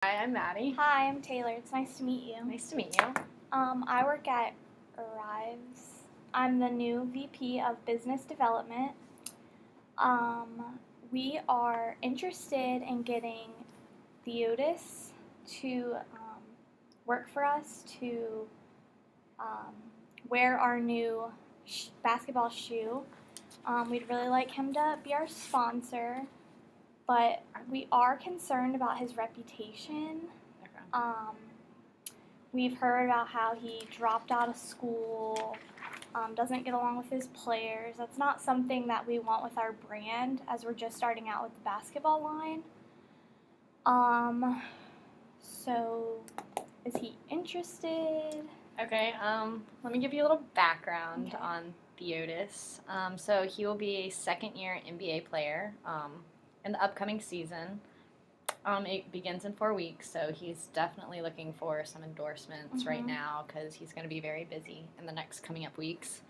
Hi, I'm Madie. Hi, I'm Taylor. It's nice to meet you. Nice to meet you. I work at Erive's. I'm the new VP of Business Development. We are interested in getting Theotis to work for us to wear our new basketball shoe. We'd really like him to be our sponsor, but we are concerned about his reputation. Okay. We've heard about how he dropped out of school, doesn't get along with his players. That's not something that we want with our brand as we're just starting out with the basketball line. So is he interested? Okay, let me give you a little background Okay. on Theotis. So he will be a second-year NBA player in the upcoming season. It begins in 4 weeks, so he's definitely looking for some endorsements right now because he's going to be very busy in the next coming up weeks.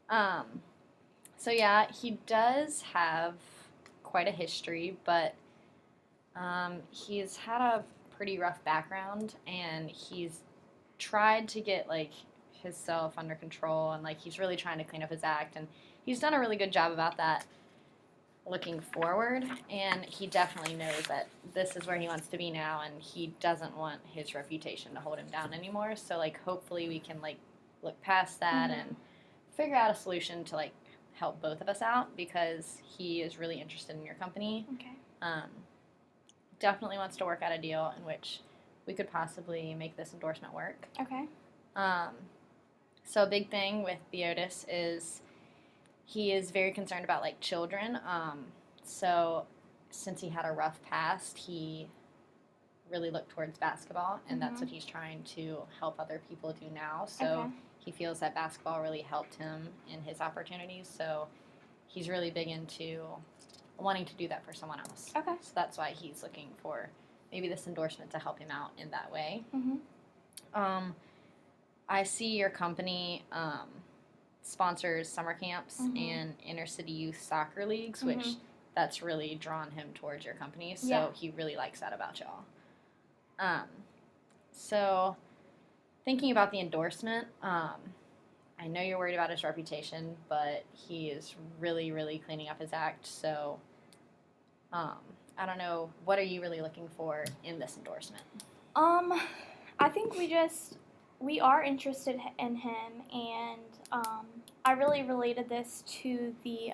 So yeah, he does have quite a history, but he's had a pretty rough background, and he's tried to get like himself under control, and like he's really trying to clean up his act, and he's done a really good job about that looking forward, and he definitely knows that this is where he wants to be now, and he doesn't want his reputation to hold him down anymore. So like hopefully we can like look past that and figure out a solution to like help both of us out, because he is really interested in your company. Okay. Definitely wants to work out a deal in which we could possibly make this endorsement work. Okay. So a big thing with Theotis is he is very concerned about like children. So since he had a rough past, he really looked towards basketball, and that's what he's trying to help other people do now. So he feels that basketball really helped him in his opportunities. So he's really big into wanting to do that for someone else. Okay. So that's why he's looking for maybe this endorsement to help him out in that way. I see your company sponsors summer camps and inner city youth soccer leagues, which that's really drawn him towards your company. So he really likes that about y'all. So thinking about the endorsement, I know you're worried about his reputation, but he is really, really cleaning up his act. So I don't know, what are you really looking for in this endorsement? I think we are interested in him, and I really related this to the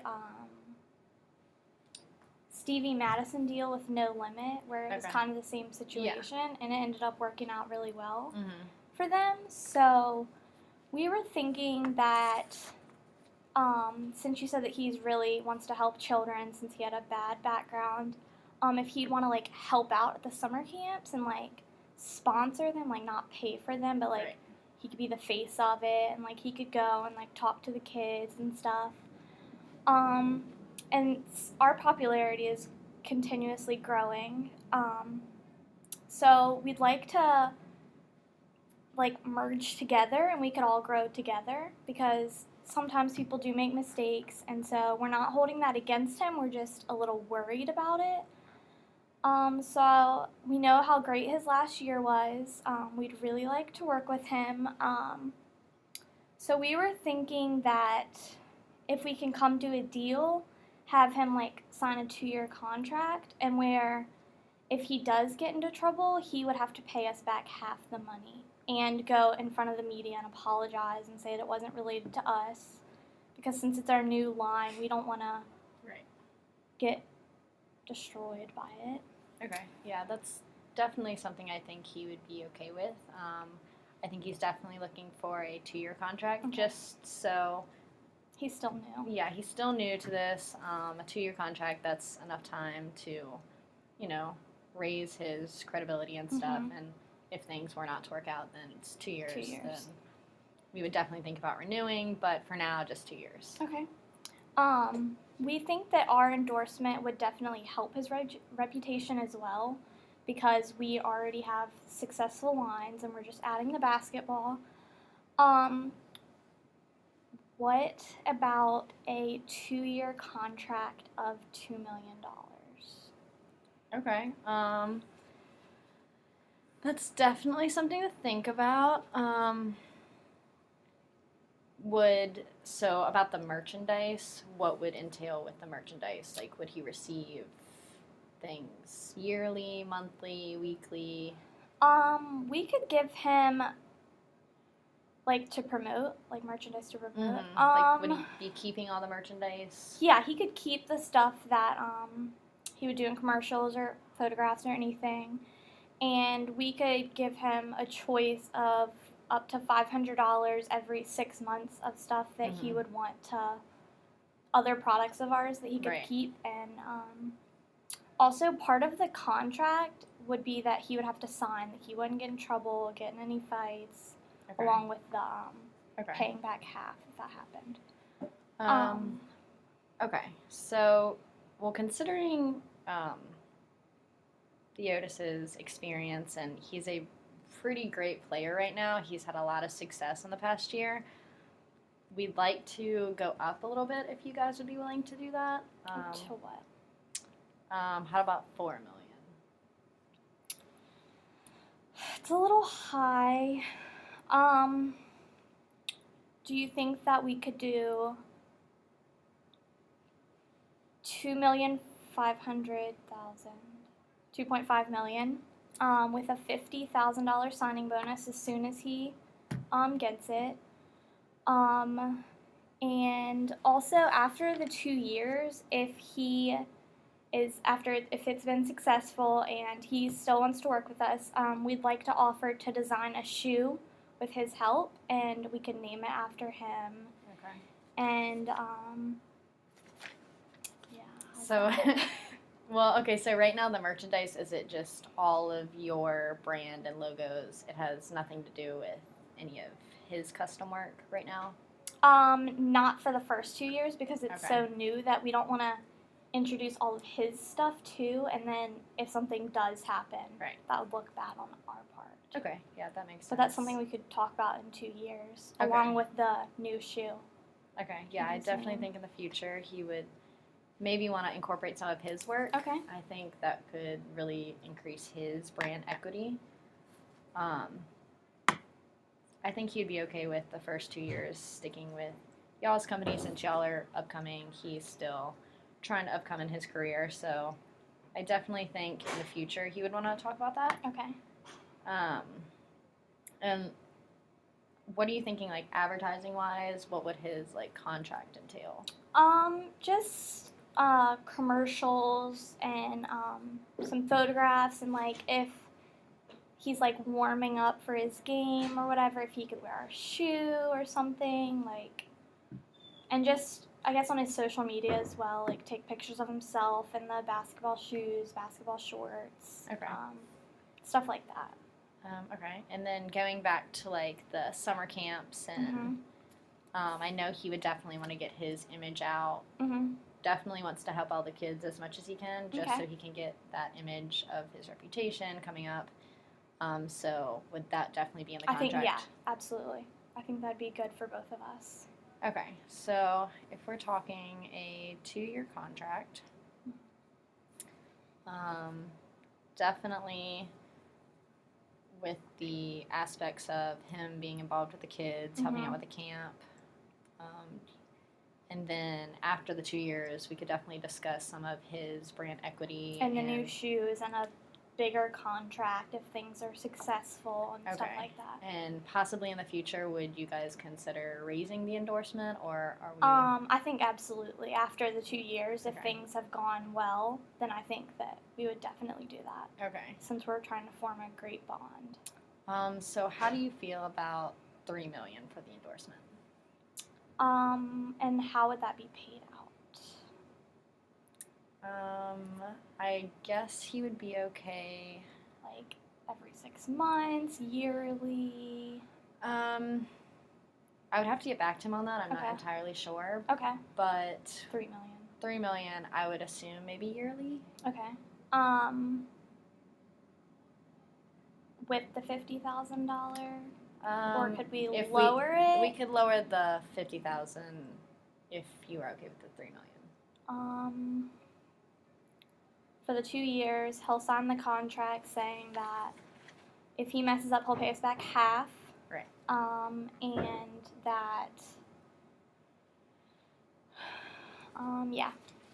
Stevie Madison deal with No Limit, where it was kind of the same situation, and it ended up working out really well for them. So we were thinking that since you said that he's really wants to help children since he had a bad background, if he'd want to like help out at the summer camps and like sponsor them, like not pay for them, but like he could be the face of it, and like he could go and like talk to the kids and stuff. And our popularity is continuously growing. So we'd like to like merge together, and we could all grow together, because sometimes people do make mistakes, and so we're not holding that against him. We're just a little worried about it. So we know how great his last year was. We'd really like to work with him. So we were thinking that if we can come to a deal, have him like sign a 2-year contract, and where if he does get into trouble, he would have to pay us back half the money and go in front of the media and apologize and say that it wasn't related to us, because since it's our new line, we don't want to get destroyed by it. Okay, yeah, that's definitely something I think he would be okay with. I think he's definitely looking for a 2-year contract, just so... He's still new. Yeah, he's still new to this. A 2-year contract, that's enough time to, you know, raise his credibility and stuff, and if things were not to work out, then it's 2 years. 2 years. Then we would definitely think about renewing, but for now, just 2 years. Okay. We think that our endorsement would definitely help his reputation as well, because we already have successful lines and we're just adding the basketball. What about a 2-year contract of $2 million? Okay. That's definitely something to think about. About the merchandise, what would entail with the merchandise? Like, would he receive things yearly, monthly, weekly? We could give him like to promote, like merchandise to promote. Like, would he be keeping all the merchandise? Yeah, he could keep the stuff that he would do in commercials or photographs or anything, and we could give him a choice of up to $500 every 6 months of stuff that he would want to other products of ours that he could keep, and also part of the contract would be that he would have to sign that he wouldn't get in trouble, get in any fights, along with the paying back half if that happened. Okay, so, well, considering Theotis's experience, and he's a pretty great player right now. He's had a lot of success in the past year. We'd like to go up a little bit if you guys would be willing to do that. To what? How about $4 million? It's a little high. Do you think that we could do $2,500,000, $2.5 million, with a $50,000 signing bonus as soon as he gets it. And also after the 2 years, if it's been successful and he still wants to work with us, we'd like to offer to design a shoe with his help, and we can name it after him. Okay. And yeah. So, well, okay. So right now the merchandise, is it just all of your brand and logos? It has nothing to do with any of his custom work right now. Not for the first 2 years because it's so new that we don't want to introduce all of his stuff too, and then if something does happen, that would look bad on our part. Okay, yeah, that makes sense. So that's something we could talk about in 2 years, along with the new shoe. Okay, yeah, I definitely think in the future he would maybe want to incorporate some of his work. Okay. I think that could really increase his brand equity. I think he'd be okay with the first 2 years sticking with y'all's company since y'all are upcoming. He's still trying to upcome in his career, so I definitely think in the future he would want to talk about that. Okay. And what are you thinking, like, advertising-wise? What would his, like, contract entail? Just commercials and some photographs, and like if he's like warming up for his game or whatever, if he could wear a shoe or something, like, and just I guess on his social media as well, like take pictures of himself in the basketball shoes, basketball shorts, stuff like that. Okay, and then going back to like the summer camps, and I know he would definitely want to get his image out. Definitely wants to help all the kids as much as he can, just so he can get that image of his reputation coming up. So would that definitely be in the contract? I think, yeah, absolutely. I think that'd be good for both of us. Okay, so if we're talking a 2-year contract, definitely with the aspects of him being involved with the kids, helping out with the camp, and then after the 2 years, we could definitely discuss some of his brand equity. And the new shoes and a bigger contract if things are successful and stuff like that. And possibly in the future, would you guys consider raising the endorsement, or are we? I think absolutely. After the 2 years, if things have gone well, then I think that we would definitely do that. Okay. Since we're trying to form a great bond. So how do you feel about $3 million for the endorsement? And how would that be paid out? I guess he would be okay. Like every 6 months, yearly. I would have to get back to him on that. I'm not entirely sure. Okay. But $3 million. $3 million, I would assume maybe yearly. Okay. With the $50,000, or could we lower it? We could lower the $50,000 if you are okay with the $3 million. For the 2 years, he'll sign the contract saying that if he messes up, he'll pay us back half. Right. And that,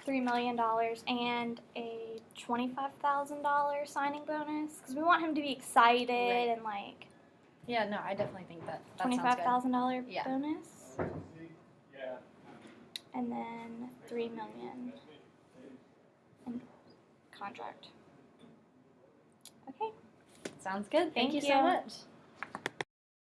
$3 million and a $25,000 signing bonus because we want him to be excited and like. Yeah, no, I definitely think that sounds good. $25,000 Yeah. bonus. And then $3 million in contract. Okay. Sounds good. Thank you so you. much.